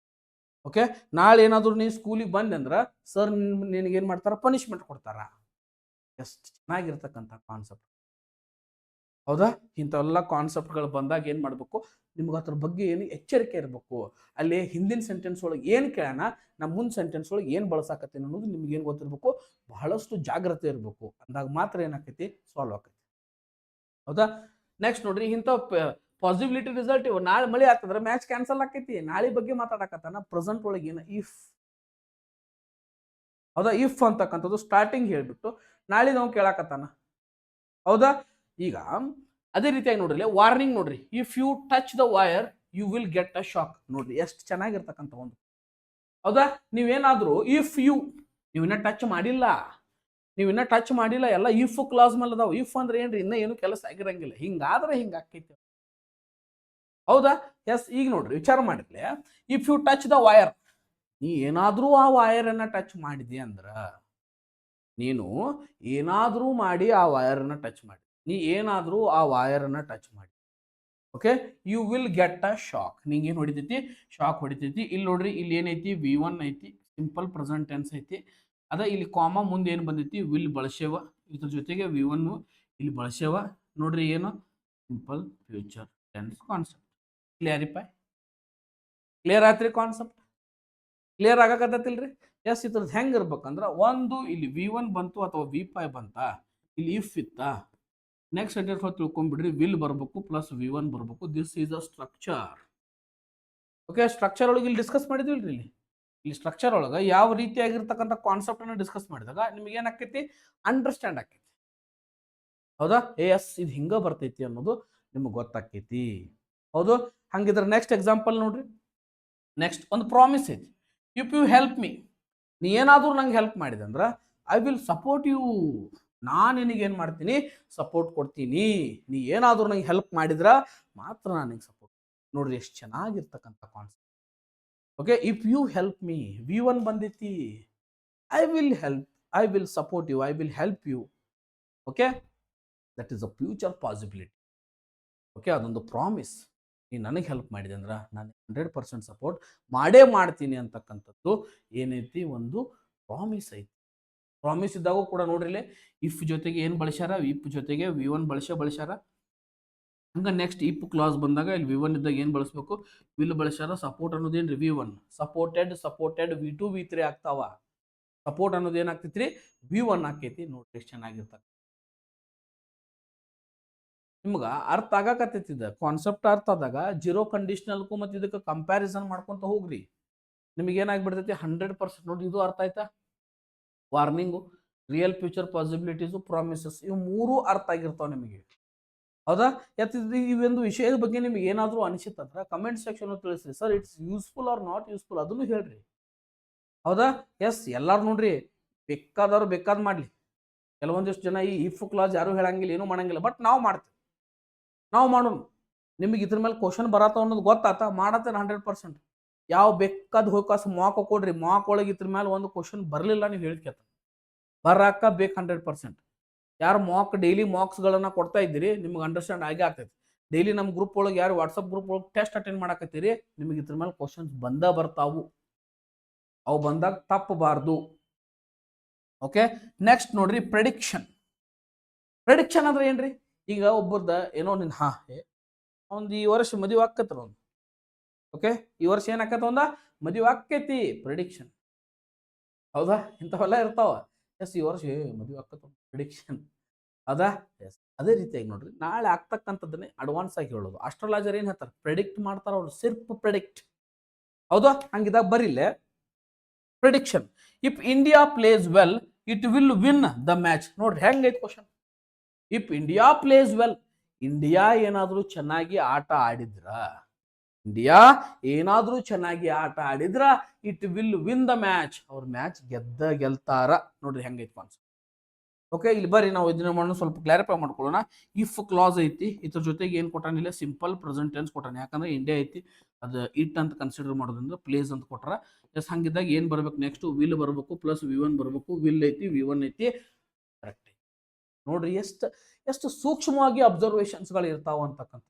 ಓಕೆ, ನಾಳೆ ಏನಾದ್ರು ನೀನು ಸ್ಕೂಲಿಗೆ ಬಂದೆ ಅಂದ್ರೆ ಸರ್ ನಿನಗೇನು ಮಾಡ್ತಾರ, ಪನಿಷ್ಮೆಂಟ್ ಕೊಡ್ತಾರ. ಎಷ್ಟು ಚೆನ್ನಾಗಿರ್ತಕ್ಕಂಥ ಕಾನ್ಸೆಪ್ಟ್. ಹೌದಾ? ಇಂಥವೆಲ್ಲ ಕಾನ್ಸೆಪ್ಟ್ಗಳು ಬಂದಾಗ ಏನು ಮಾಡಬೇಕು, ನಿಮ್ಗೆ ಅದ್ರ ಬಗ್ಗೆ ಏನು ಎಚ್ಚರಿಕೆ ಇರಬೇಕು. ಅಲ್ಲಿ ಹಿಂದಿನ ಸೆಂಟೆನ್ಸ್ ಒಳಗೆ ಏನು ಕೇಳೋಣ, ನಮ್ಮ ಮುಂದೆ ಸೆಂಟೆನ್ಸ್ ಒಳಗೆ ಏನು ಬಳಸಾಕತ್ತೀನಿ ಅನ್ನೋದು ನಿಮ್ಗೆ ಏನು ಗೊತ್ತಿರಬೇಕು, ಬಹಳಷ್ಟು ಜಾಗ್ರತೆ ಇರಬೇಕು. ಅಂದಾಗ ಮಾತ್ರ ಏನಾಕೈತಿ, ಸಾಲ್ವ್ ಆಕೈತಿ. ಹೌದಾ? ನೆಕ್ಸ್ಟ್ ನೋಡ್ರಿ, ಇಂಥ ಪಾಸಿಬಿಲಿಟಿ ರಿಸಲ್ಟ್ ಇವು. ನಾಳೆ ಮಳೆ ಆಗ್ತದ್ರೆ ಮ್ಯಾಚ್ ಕ್ಯಾನ್ಸಲ್ ಆಕೈತಿ. ನಾಳೆ ಬಗ್ಗೆ ಮಾತಾಡಕತ್ತಾನ. ಪ್ರೆಸೆಂಟ್ ಒಳಗೆ ಏನು ಇಫ್, ಹೌದಾ? ಇಫ್ ಅಂತಕ್ಕಂಥದ್ದು ಸ್ಟಾರ್ಟಿಂಗ್ ಹೇಳ್ಬಿಟ್ಟು ನಾಳೆ ನಾವು ಕೇಳಾಕತ್ತಾನ. ಹೌದಾ? ಈಗ ಅದೇ ರೀತಿಯಾಗಿ ನೋಡ್ರಿ, ವಾರ್ನಿಂಗ್ ನೋಡ್ರಿ, if you touch the wire you will get a shock. ನೋಡ್ರಿ ಎಷ್ಟು ಚೆನ್ನಾಗಿರ್ತಕ್ಕಂಥ ಒಂದು. ಹೌದಾ? ನೀವೇನಾದ್ರೂ ಇಫ್ ಯು, ನೀವಿನ್ನ ಟಚ್ ಮಾಡಿಲ್ಲ, ನೀವಿನ್ನ ಟಚ್ ಮಾಡಿಲ್ಲ, ಎಲ್ಲ ಇಫ್ ಕ್ಲಾಸ್ ಮೇಲೆ ಅದಾವ. ಇಫ್ ಅಂದ್ರೆ ಏನ್ರಿ, ಇನ್ನ ಏನು ಕೆಲಸ ಆಗಿರಂಗಿಲ್ಲ. ಹಿಂಗಾದ್ರೆ ಹಿಂಗ ಆಕೈತಿ. ಹೌದಾ? ಎಸ್. ಈಗ ನೋಡ್ರಿ, ವಿಚಾರ ಮಾಡಿರ್ಲಿ, if you touch the wire, ನೀ ಏನಾದ್ರೂ ಆ ವೈರ್ ಅನ್ನ ಟಚ್ ಮಾಡಿದೆ ಅಂದ್ರ, ನೀನು ಏನಾದ್ರೂ ಮಾಡಿ ಆ ವೈರ್ ಅನ್ನ ಟಚ್ ಮಾಡಿ, ನೀ ಏನಾದ್ರೂ ಆ ವೈರ್ ಅನ್ನ ಟಚ್ ಮಾಡಿ, okay, you will get a shock. ನಿಂಗೆ ಏನು ಹೊಡಿತೈತಿ, ಶಾಕ್ ಹೊಡಿತೈತಿ. ಇಲ್ಲಿ ನೋಡ್ರಿ, ಇಲ್ಲಿ ಏನೈತಿ, V1 ಐತಿ, ಸಿಂಪಲ್ ಪ್ರೆಸೆಂಟ್ ಟೆನ್ಸ್ ಐತಿ. ಅದ ಇಲ್ಲಿ ಕಾಮ ಮುಂದೆ ಏನು ಬಂದೈತಿ, ವಿಲ್ ಬಳಸೇವ, ಇದ್ರ ಜೊತೆಗೆ V1 ಇಲ್ಲಿ ಬಳಸೇವ. ನೋಡ್ರಿ ಏನು, simple future tense concept. Clarify, clear ಆಯ್ತ್ರಿ ಕಾನ್ಸೆಪ್ಟ್? ಕ್ಲಿಯರ್ ಆಗಕತ್ತೈತಿಲ್ರಿ? ಎಸ್. ಇದ್ರದ್ದು ಹೆಂಗೆ ಇರ್ಬೇಕಂದ್ರೆ, ಒಂದು ಇಲ್ಲಿ V1 ಬಂತು ಅಥವಾ V5 ಬಂತ, ಇಲ್ಲಿ ಇಫ್ ಇತ್ತ, ನೆಕ್ಸ್ಟ್ ಸೆಂಟೆನ್ಸ್ ತಿಳ್ಕೊಂಡ್ಬಿಡ್ರಿ, ವಿಲ್ ಬರಬೇಕು ಪ್ಲಸ್ V1 ಬರಬೇಕು. This is a structure. Okay, structure ಒಳಗೆ ಇಲ್ಲಿ ಡಿಸ್ಕಸ್ ಮಾಡಿದ್ವಿಲ್ರಿ, ಇಲ್ಲಿ ಸ್ಟ್ರಕ್ಚರ್ ಒಳಗೆ ಯಾವ ರೀತಿಯಾಗಿರ್ತಕ್ಕಂಥ ಕಾನ್ಸೆಪ್ಟ್ ಅನ್ನು ಡಿಸ್ಕಸ್ ಮಾಡಿದಾಗ ನಿಮ್ಗೆ ಏನಾಕೈತಿ, ಅಂಡರ್ಸ್ಟ್ಯಾಂಡ್ ಆಕೈತಿ. ಹೌದಾ? ಎಸ್, ಇದು ಹಿಂಗ ಬರ್ತೈತಿ ಅನ್ನೋದು ನಿಮ್ಗೆ ಗೊತ್ತಾಕೈತಿ. ಹೌದು? ಹಂಗಿದ್ರೆ ನೆಕ್ಸ್ಟ್ ಎಕ್ಸಾಂಪಲ್ ನೋಡ್ರಿ. ನೆಕ್ಸ್ಟ್ ಒಂದು ಪ್ರಾಮಿಸ್ ಐತಿ, ಇಫ್ ಯು ಹೆಲ್ಪ್ ಮೀ, ನೀ ಏನಾದ್ರೂ ನಂಗೆ ಹೆಲ್ಪ್ ಮಾಡಿದೆ ಅಂದ್ರೆ ಐ ವಿಲ್ ಸಪೋರ್ಟ್ ಯು, ನಾನು ನಿನಗೇನು ಮಾಡ್ತೀನಿ, ಸಪೋರ್ಟ್ ಕೊಡ್ತೀನಿ. ನೀ ಏನಾದ್ರೂ ನಂಗೆ ಹೆಲ್ಪ್ ಮಾಡಿದ್ರ ಮಾತ್ರ ನಾನು ನಿಂಗೆ ಸಪೋರ್ಟ್. ನೋಡ್ರಿ ಎಷ್ಟು ಚೆನ್ನಾಗಿರ್ತಕ್ಕಂಥ concept. Okay, if you help me, V1 ಬಂದೈತಿ, I will help, I will support you, I will help you. Okay, that is a future possibility. Okay, ಅದೊಂದು ಪ್ರಾಮಿಸ್. ನೀನು ನನಗೆ ಹೆಲ್ಪ್ ಮಾಡಿದೆ ಅಂದ್ರೆ ನಾನು 100% ಸಪೋರ್ಟ್ ಮಾಡೇ ಮಾಡ್ತೀನಿ ಅಂತಕ್ಕಂಥದ್ದು ಏನೈತಿ, ಒಂದು ಪ್ರಾಮಿಸ್ ಐತಿ. ಪ್ರಾಮಿಸ್ ಇದ್ದಾಗೂ ಕೂಡ ನೋಡ್ರಿ, ಇಫ್ ಜೊತೆಗೆ ಏನು ಬಳಸ್ಯಾರ, ಇಫ್ ಜೊತೆಗೆ V1 ಬಳಸ್ಯಾರ. ಹಂಗ ನೆಕ್ಸ್ಟ್ ಇಫ್ ಕ್ಲಾಸ್ ಬಂದಾಗ ಇಲ್ಲಿ V1 ಇದ್ದಾಗ ಏನು ಬಳಸಬೇಕು, ವಿಲ್ ಬಳಸ್ಯಾರ. ಸಪೋರ್ಟ್ ಅನ್ನೋದೇನ್ರಿ V1, ಸಪೋರ್ಟೆಡ್ V2 V3 ಆಗ್ತಾವ. ಸಪೋರ್ಟ್ ಅನ್ನೋದು ಏನಾಗ್ತೈತ್ರಿ, V1 ಆಕೈತಿ. ನೋಡ್ರಿ ಎಷ್ಟು ಚೆನ್ನಾಗಿರ್ತಕ್ಕ. ನಿಮ್ಗೆ ಅರ್ಥ ಆಗಾಕತ್ತೈತಿದ ಕಾನ್ಸೆಪ್ಟ್. ಅರ್ಥ ಆದಾಗ ಜೀರೋ ಕಂಡೀಷನಲ್ಗೂ ಮತ್ತು ಇದಕ್ಕೆ ಕಂಪ್ಯಾರಿಸನ್ ಮಾಡ್ಕೊಂತ ಹೋಗ್ರಿ, ನಿಮಗೆ ಏನಾಗ್ಬಿಡ್ತೈತಿ, 100%. ನೋಡಿ, ಇದು ಅರ್ಥ ಆಯ್ತಾ? Warning, real future possibilities, promises, ಇವು ಮೂರು ಅರ್ಥ ಆಗಿರ್ತಾವ ನಿಮಗೆ. ಹೌದಾ? ಈ ಒಂದು ವಿಷಯದ ಬಗ್ಗೆ ನಿಮ್ಗೆ ಏನಾದರೂ ಅನಿಸುತ್ತಂದ್ರೆ ಕಮೆಂಟ್ ಸೆಕ್ಷನ್ ತಿಳಿಸ್ರಿ. Sir, it's useful or not useful, ಅದನ್ನು ಹೇಳ್ರಿ. ಹೌದಾ? ಎಸ್. ಎಲ್ಲಾರು ನೋಡ್ರಿ, ಬೇಕಾದವ್ರು ಬೇಕಾದ್ ಮಾಡ್ಲಿ. ಕೆಲವೊಂದಿಷ್ಟು ಜನ ಈ ಇಫ್ ಕ್ಲಾಸ್ ಯಾರು ಹೇಳಂಗಿಲ್ಲ, ಏನೂ ಮಾಡಂಗಿಲ್ಲ, ಬಟ್ ನಾವು ಮಾಡ್ತೀವಿ, ನಾವು ಮಾಡೋಣ. ನಿಮಗೆ ಇದ್ರ ಮೇಲೆ ಕ್ವಶನ್ ಬರತ್ತ ಅನ್ನೋದು ಗೊತ್ತಾತ, ಮಾಡತ್ತೇನೆ 100%. ಯಾವ ಬೇಕಾದ ಹೋಗಾಸ ಮಾಕ್ ಕೊಡ್ರಿ, ಮಾಕ್ ಒಳಗೆ ಇದ್ರ ಮೇಲೆ ಒಂದು ಕ್ವಶನ್ ಬರಲಿಲ್ಲ, ನೀವು ಹೇಳ್ಕೇತ ಬರಾಕ ಬೇಕು 100%. ಯಾರು ಮಾಕ್ ಡೈಲಿ ಮಾರ್ಕ್ಸ್ಗಳನ್ನ ಕೊಡ್ತಾ ಇದ್ದೀರಿ, ನಿಮ್ಗೆ ಅಂಡರ್ಸ್ಟ್ಯಾಂಡ್ ಆಗೇ ಆಗ್ತೈತಿ. ಡೈಲಿ ನಮ್ಮ ಗ್ರೂಪ್ ಒಳಗೆ, ಯಾರು ವಾಟ್ಸಪ್ ಗ್ರೂಪ್ ಒಳಗೆ ಟೆಸ್ಟ್ ಅಟೆಂಡ್ ಮಾಡಕತ್ತೀರಿ, ನಿಮಗೆ ಇದ್ರ ಮೇಲೆ ಕ್ವಶನ್ಸ್ ಬರ್ತಾವು. ಅವು ಬಂದಾಗ ತಪ್ಪಬಾರ್ದು. ಓಕೆ, ನೆಕ್ಸ್ಟ್ ನೋಡ್ರಿ, ಪ್ರೆಡಿಕ್ಷನ್. ಪ್ರೆಡಿಕ್ಷನ್ ಅಂದ್ರೆ ಏನ್ರಿ? ಈಗ ಒಬ್ಬರದ ಏನೋ ನಿನ್ ಒಂದು ಈ ವರ್ಷ ಮದುವೆ ಆಕತ್ರ ಒಂದು. ಓಕೆ, ಈ ವರ್ಷ ಏನಾಕತ್ತ, ಒಂದ ಮದುವೆ ಆಕೈತಿ, ಪ್ರೆಡಿಕ್ಷನ್. ಹೌದಾ? ಇಂಥವೆಲ್ಲ ಇರ್ತಾವ. ಎಸ್, ಈ ವರ್ಷ ಮದುವೆ ಆಕತ್ತ, ಪ್ರೆಡಿಕ್ಷನ್. ಹೌದಾ? ಎಸ್. ಅದೇ ರೀತಿಯಾಗಿ ನೋಡ್ರಿ, ನಾಳೆ ಆಗ್ತಕ್ಕಂಥದ್ದನ್ನೇ ಅಡ್ವಾನ್ಸ್ ಆಗಿ ಹೇಳೋದು. ಅಸ್ಟ್ರಾಲಜರ್ ಏನ್ ಹೇಳ್ತಾರೆ, ಪ್ರೆಡಿಕ್ಟ್ ಮಾಡ್ತಾರ ಅವ್ರು, ಸಿರ್ಫ್ ಪ್ರೆಡಿಕ್ಟ್. ಹೌದಾ? ಹಂಗಿದಾಗ ಬರಿಲ್ಲ prediction. If India plays well it will win the match. ನೋಡ್ರಿ ಹೆಂಗೈತಿ question. If India plays well, India ಏನಾದ್ರೂ ಚೆನ್ನಾಗಿ ಆಟ ಆಡಿದ್ರ, ಇಂಡಿಯಾ ಏನಾದ್ರೂ ಚೆನ್ನಾಗಿ ಆಟ ಆಡಿದ್ರ, it will win the match, ಅವ್ರ ಮ್ಯಾಚ್ ಗೆಲ್ತಾರ. ನೋಡ್ರಿ ಹೆಂಗೈತಿ ಕಾನ್ಸೆಪ್ಟ್. ಓಕೆ, ಇಲ್ಲಿ ಬರ್ರಿ ನಾವು ಇದನ್ನ ಸ್ವಲ್ಪ ಕ್ಲಾರಿಫೈ ಮಾಡ್ಕೊಳ್ಳೋಣ. ಇಫ್ ಕ್ಲಾಸ್ ಐತಿ, ಇದ್ರ ಜೊತೆಗೆ ಏನು ಕೊಟ್ಟಾನಿಲ್ಲ, ಸಿಂಪಲ್ ಪ್ರೆಸೆಂಟ್ ಟೆನ್ಸ್ ಕೊಟ್ಟಾನ. ಯಾಕಂದ್ರೆ ಇಂಡಿಯಾ ಐತಿ, ಅದು ಇಟ್ ಅಂತ ಕನ್ಸಿಡರ್ ಮಾಡೋದ್ರಿಂದ ಪ್ಲೇಸ್ ಅಂತ ಕೊಟ್ರ. ಎಸ್, ಹಂಗಿದ್ದಾಗ ಏನು ಬರ್ಬೇಕು, ನೆಕ್ಸ್ಟ್ ವಿಲ್ ಬರಬೇಕು ಪ್ಲಸ್ V1 ಬರಬೇಕು. ವಿಲ್ ಐತಿ, V1 ಐತಿ, ಕರೆಕ್ಟ್ ಐತಿ. ನೋಡ್ರಿ ಎಷ್ಟು ಸೂಕ್ಷ್ಮವಾಗಿ ಅಬ್ಸರ್ವೇಷನ್ಸ್ಗಳು ಇರ್ತಾವ ಅಂತಕ್ಕಂಥ.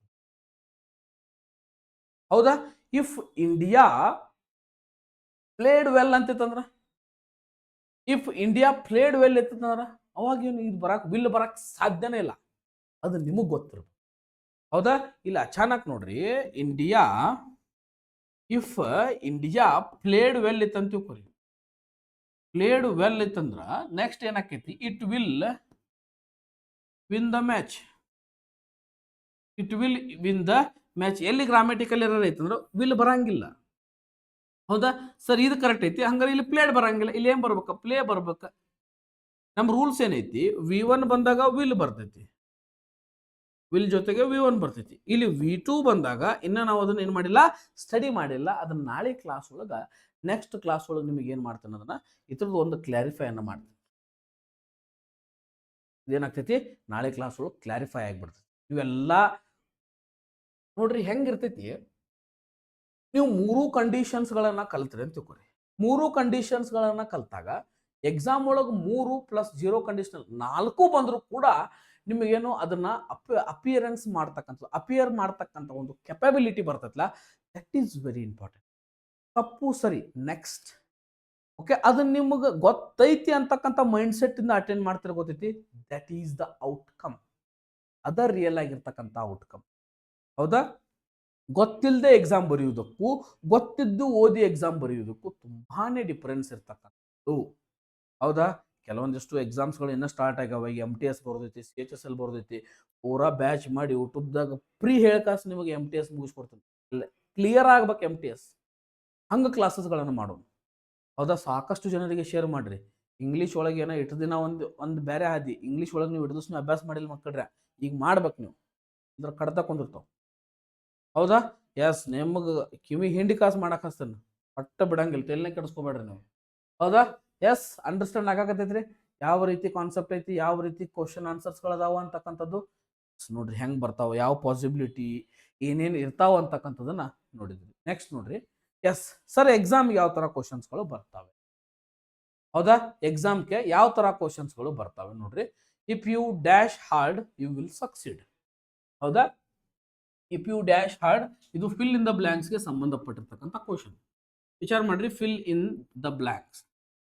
ಹೌದಾ? ಇಫ್ ಇಂಡಿಯಾ ಪ್ಲೇಡ್ ವೆಲ್ ಅಂತಿತ್ತಂದ್ರ, ಇಫ್ ಇಂಡಿಯಾ ಪ್ಲೇಡ್ ವೆಲ್ ಇತ್ತಂದ್ರ ಅವಾಗ ಏನು ಇದು ವಿಲ್ ಬರಕ್ ಸಾಧ್ಯನೇ ಇಲ್ಲ. ಅದು ನಿಮಗೆ ಗೊತ್ತಿರ್ಬೇಕು. ಹೌದಾ? ಇಲ್ಲಿ ಅಚಾನಕ್ ನೋಡ್ರಿ, India if India played well ಇತ್ತಂತ ತಿಳ್ಕೊರಿ. ಪ್ಲೇಡ್ ವೆಲ್ ಇತ್ತಂದ್ರ ನೆಕ್ಸ್ಟ್ ಏನಾಕೈತಿ, it will win the match. It will win the match. ಎಲ್ಲಿ ಗ್ರಾಮೆಟಿಕಲ್ ಎರರ್ ಐತಂದ್ರೆ ವಿಲ್ ಬರಂಗಿಲ್ಲ. ಹೌದಾ ಸರ್? ಇದು ಕರೆಕ್ಟ್ ಐತಿ. ಹಂಗಾರೆ ಇಲ್ಲಿ ಪ್ಲೇಡ್ ಬರಂಗಿಲ್ಲ. ಇಲ್ಲಿ ಏನ್ ಬರ್ಬೇಕ? ಪ್ಲೇ ಬರ್ಬೇಕ. ನಮ್ಮ ರೂಲ್ಸ್ ಏನೈತಿ, V1 ಬಂದಾಗ ವಿಲ್ ಬರ್ತೈತಿ, ವಿಲ್ ಜೊತೆಗೆ V1 ಬರ್ತೈತಿ. ಇಲ್ಲಿ V2 ಬಂದಾಗ ಇನ್ನ ನಾವು ಅದನ್ನ ಏನ್ ಮಾಡಿಲ್ಲ, ಸ್ಟಡಿ ಮಾಡಿಲ್ಲ. ಅದನ್ನ ನಾಳೆ ಕ್ಲಾಸ್ ಒಳಗ, ನೆಕ್ಸ್ಟ್ ಕ್ಲಾಸ್ ಒಳಗೆ ನಿಮಗೆ ಏನ್ ಮಾಡ್ತಾನೆ ಅದನ್ನ ಇದ್ರದ್ದು ಒಂದು ಕ್ಲಾರಿಫೈ ಅನ್ನ ಮಾಡ್ತೀನಿ. ಇದೇನಾಗ್ತೈತಿ, ನಾಳೆ ಕ್ಲಾಸ್ ಒಳಗೆ ಕ್ಲಾರಿಫೈ ಆಗಿಬಿಡ್ತೈತಿ. ಇವೆಲ್ಲ ನೋಡ್ರಿ ಹೆಂಗಿರ್ತೈತಿ. ನೀವು 3 ಕಂಡೀಷನ್ಸ್ಗಳನ್ನ ಕಲ್ತ್ರಿ ಅಂತ ತಿಳ್ಕೊರಿ. 3 ಕಂಡೀಷನ್ಸ್ಗಳನ್ನ ಕಲ್ತಾಗ ಎಕ್ಸಾಮ್ ಒಳಗೆ 3 + 0 ಕಂಡೀಷನಲ್ 4 ಬಂದರೂ ಕೂಡ ನಿಮಗೇನು ಅದನ್ನ ಅಪಿಯರೆನ್ಸ್ ಅಪಿಯರ್ ಮಾಡ್ತಕ್ಕಂಥ ಒಂದು ಕೆಪಬಿಲಿಟಿ ಬರ್ತೈತಲ್ಲ, ದಟ್ ಈಸ್ ವೆರಿ ಇಂಪಾರ್ಟೆಂಟ್. ತಪ್ಪು ಸರಿ ನೆಕ್ಸ್ಟ್. ಓಕೆ, ಅದು ನಿಮಗೆ ಗೊತ್ತೈತಿ ಅಂತಕ್ಕಂಥ ಮೈಂಡ್ ಸೆಟ್ ಇಂದ ಅಟೆಂಡ್ ಮಾಡ್ತಿರೋ ಗೊತ್ತೈತಿ, ದಟ್ ಈಸ್ ದ ಔಟ್ಕಮ್. ಅದ ರಿಯಲ್ ಆಗಿರ್ತಕ್ಕಂಥ ಔಟ್ಕಮ್. ಹೌದಾ? ಗೊತ್ತಿಲ್ಲದೆ ಎಕ್ಸಾಮ್ ಬರೆಯುವುದಕ್ಕೂ ಗೊತ್ತಿದ್ದು ಓದಿ ಎಕ್ಸಾಮ್ ಬರೆಯುವುದಕ್ಕೂ ತುಂಬಾನೇ ಡಿಫರೆನ್ಸ್ ಇರ್ತಕ್ಕಂಥದ್ದು. ಹೌದಾ? ಕೆಲವೊಂದಿಷ್ಟು ಎಕ್ಸಾಮ್ಸ್ಗಳು ಇನ್ನೂ ಸ್ಟಾರ್ಟ್ ಆಗ್ಯಾವ. ಈಗ MTS ಬರ್ದೈತಿ, CHSL ಬರ್ದೈತಿ. ಪೂರಾ ಬ್ಯಾಚ್ ಮಾಡಿ ಯೂಟ್ಯೂಬ್ದಾಗ ಫ್ರೀ ಹೇಳ್ಕಾಸ್ ನಿಮಗೆ MTS ಮುಗಿಸ್ಕೊಡ್ತೀನಿ. ಕ್ಲಿಯರ್ ಆಗ್ಬೇಕು MTS. ಹಂಗೆ ಕ್ಲಾಸಸ್ಗಳನ್ನು ಮಾಡೋಣ. ಹೌದಾ? ಸಾಕಷ್ಟು ಜನರಿಗೆ ಶೇರ್ ಮಾಡ್ರಿ. ಇಂಗ್ಲೀಷ್ ಒಳಗೆ ಏನೋ ಇಟ್ಟು ದಿನ ಒಂದು ಬೇರೆ ಹಾದಿ, ಇಂಗ್ಲೀಷ್ ಒಳಗೆ ನೀವು ಹಿಡಿದು ಅಭ್ಯಾಸ ಮಾಡಿಲ್ಲ ಮಕ್ಕಳ್ರೆ, ಈಗ ಮಾಡ್ಬೇಕು ನೀವು. ಅಂದ್ರೆ ಕಡ್ತ ಕೊಂಡಿರ್ತಾವ. ಹೌದಾ? ಎಸ್, ನಿಮಗೆ ಕಿವಿ ಹಿಂಡಿ ಕಾಸು ಮಾಡಕ್ ಹಸ್ತೇನೆ, ಪಟ್ಟ ಬಿಡಂಗಿಲ್ಲ. ತೆಲ್ನೇ ಕೆಡಿಸ್ಕೊಬೇಡ್ರಿ ನೀವು. ಹೌದಾ? ಎಸ್, ಅಂಡರ್ಸ್ಟ್ಯಾಂಡ್ ಆಗಾಕತ್ತೈತ್ರಿ ಯಾವ ರೀತಿ ಕಾನ್ಸೆಪ್ಟ್ ಐತಿ, ಯಾವ ರೀತಿ ಕ್ವಶನ್ ಆನ್ಸರ್ಸ್ಗಳದಾವ ಅಂತಕ್ಕಂಥದ್ದು. ನೋಡ್ರಿ ಹೆಂಗೆ ಬರ್ತಾವ, ಯಾವ ಪಾಸಿಬಿಲಿಟಿ ಏನೇನು ಇರ್ತಾವ ಅಂತಕ್ಕಂಥದ್ದನ್ನ ನೋಡಿದ್ರಿ. ನೆಕ್ಸ್ಟ್ ನೋಡ್ರಿ, ಎಸ್ ಸರ್, ಎಕ್ಸಾಮ್ಗೆ ಯಾವ ಥರ ಕ್ವಶನ್ಸ್ಗಳು ಬರ್ತಾವೆ. ಹೌದಾ? ಎಕ್ಸಾಮ್ಗೆ ಯಾವ ಥರ ಕ್ವಶನ್ಸ್ಗಳು ಬರ್ತಾವೆ ನೋಡ್ರಿ. If you dash hard you will succeed. ಹೌದಾ? ಇಫ್ ಯು ಡ್ಯಾಶ್ ಹಾರ್ಡ್, ಇದು ಫಿಲ್ ಇನ್ ದ ಬ್ಲ್ಯಾಂಕ್ಸ್ಗೆ ಸಂಬಂಧಪಟ್ಟಿರ್ತಕ್ಕಂಥ ಕ್ವಶನ್. ವಿಚಾರ ಮಾಡ್ರಿ, ಫಿಲ್ ಇನ್ ದ ಬ್ಲ್ಯಾಂಕ್ಸ್.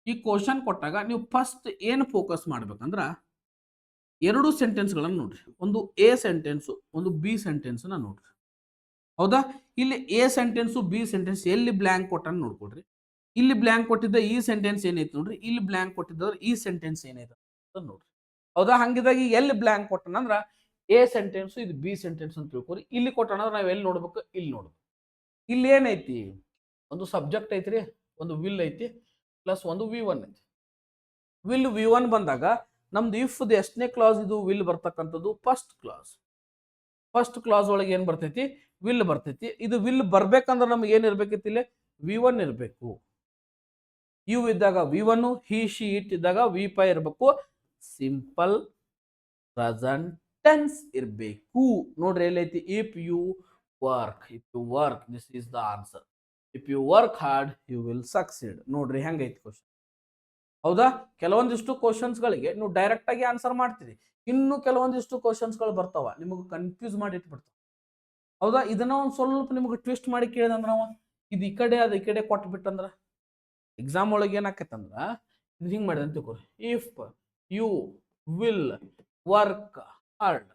ಈ ಕ್ವಶನ್ ಕೊಟ್ಟಾಗ ನೀವು ಫಸ್ಟ್ ಏನು ಫೋಕಸ್ ಮಾಡ್ಬೇಕಂದ್ರ 2 ಸೆಂಟೆನ್ಸ್ಗಳನ್ನು ನೋಡ್ರಿ. ಒಂದು A ಸೆಂಟೆನ್ಸು, ಒಂದು B ಸೆಂಟೆನ್ಸ್ನ ನೋಡ್ರಿ. ಹೌದಾ? ಇಲ್ಲಿ A ಸೆಂಟೆನ್ಸು, B ಸೆಂಟೆನ್ಸ್ ಎಲ್ಲಿ ಬ್ಲ್ಯಾಂಕ್ ಕೊಟ್ಟನ್ನು ನೋಡ್ಕೊಡ್ರಿ. ಇಲ್ಲಿ ಬ್ಲ್ಯಾಂಕ್ ಕೊಟ್ಟಿದ್ದ ಈ ಸೆಂಟೆನ್ಸ್ ಏನೈತೆ ನೋಡ್ರಿ, ಇಲ್ಲಿ ಬ್ಲ್ಯಾಂಕ್ ಕೊಟ್ಟಿದ್ದವ್ರು ಈ ಸೆಂಟೆನ್ಸ್ ಏನೈತೆ ಅಂತ ನೋಡ್ರಿ. ಹೌದಾ? ಹಂಗಿದಾಗ ಎಲ್ಲಿ ಬ್ಲ್ಯಾಂಕ್ ಕೊಟ್ಟನಂದ್ರ A ಸೆಂಟೆನ್ಸು, ಇದು B ಸೆಂಟೆನ್ಸ್ ಅಂತ ತಿಳ್ಕೊರಿ. ಇಲ್ಲಿ ಕೊಟ್ಟನಂದ್ರೆ ನಾವು ಎಲ್ಲಿ ನೋಡ್ಬೇಕು, ಇಲ್ಲಿ ನೋಡ್ಬೇಕು. ಇಲ್ಲಿ ಏನೈತಿ, ಒಂದು ಸಬ್ಜೆಕ್ಟ್ ಐತ್ರಿ, ಒಂದು ವಿಲ್ ಐತಿ, ಪ್ಲಸ್ ಒಂದು V1 ಐತಿ. ವಿಲ್ V1 ಬಂದಾಗ ನಮ್ದು ಇಫ್ ಎಷ್ಟನೇ ಕ್ಲಾಸ್ ಇದು ವಿಲ್ ಬರ್ತಕ್ಕಂಥದ್ದು, ಫಸ್ಟ್ ಕ್ಲಾಸ್. ಫಸ್ಟ್ ಕ್ಲಾಸ್ ಒಳಗೆ ಏನ್ ಬರ್ತೈತಿ, ವಿಲ್ ಬರ್ತೈತಿ. ಇದು ವಿಲ್ ಬರ್ಬೇಕಂದ್ರೆ ನಮ್ಗೆ ಏನ್ ಇರ್ಬೇಕಿತ್ತು, ಇಲ್ಲಿ V1 ಇರಬೇಕು. ಯು ಇದ್ದಾಗ V1, ಹಿ ಶಿ ಇಟ್ ಇದ್ದಾಗ V5 ಇರಬೇಕು. ಸಿಂಪಲ್ ಪ್ರೆಸೆಂಟ್ ಟೆನ್ಸ್ ಇರಬೇಕು. ನೋಡ್ರಿ ಎಲ್ಲೈತಿ, if you work this is the answer. If you work hard you will succeed. ನೋಡ್ರಿ ಹೆಂಗೈತಿ ಕ್ವಶನ್. ಹೌದಾ? ಕೆಲವೊಂದಿಷ್ಟು ಕ್ವಶನ್ಸ್ಗಳಿಗೆ ನೀವು ಡೈರೆಕ್ಟ್ ಆಗಿ ಆನ್ಸರ್ ಮಾಡ್ತೀರಿ. ಇನ್ನು ಕೆಲವೊಂದಿಷ್ಟು ಕ್ವಶನ್ಸ್ಗಳು ಬರ್ತಾವ, ನಿಮಗೆ ಕನ್ಫ್ಯೂಸ್ ಮಾಡಿ ಇಟ್ಬಿಡ್ತಾವ. ಹೌದಾ? ಇದನ್ನ ಒಂದು ಸ್ವಲ್ಪ ನಿಮಗೆ ಟ್ವಿಸ್ಟ್ ಮಾಡಿ ಕೇಳಿದಂದ್ರೆ ನಾವು ಇದು ಈ ಕಡೆ ಅದು ಈ ಕಡೆ ಕೊಟ್ಬಿಟ್ಟಂದ್ರ ಎಕ್ಸಾಮ್ ಒಳಗೆ ಏನಾಕೈತಂದ್ರ ಇದು ಹಿಂಗೆ ಮಾಡಿದೆ ಅಂತ ತಿಳ್ಕೊರಿ. If you will work hard.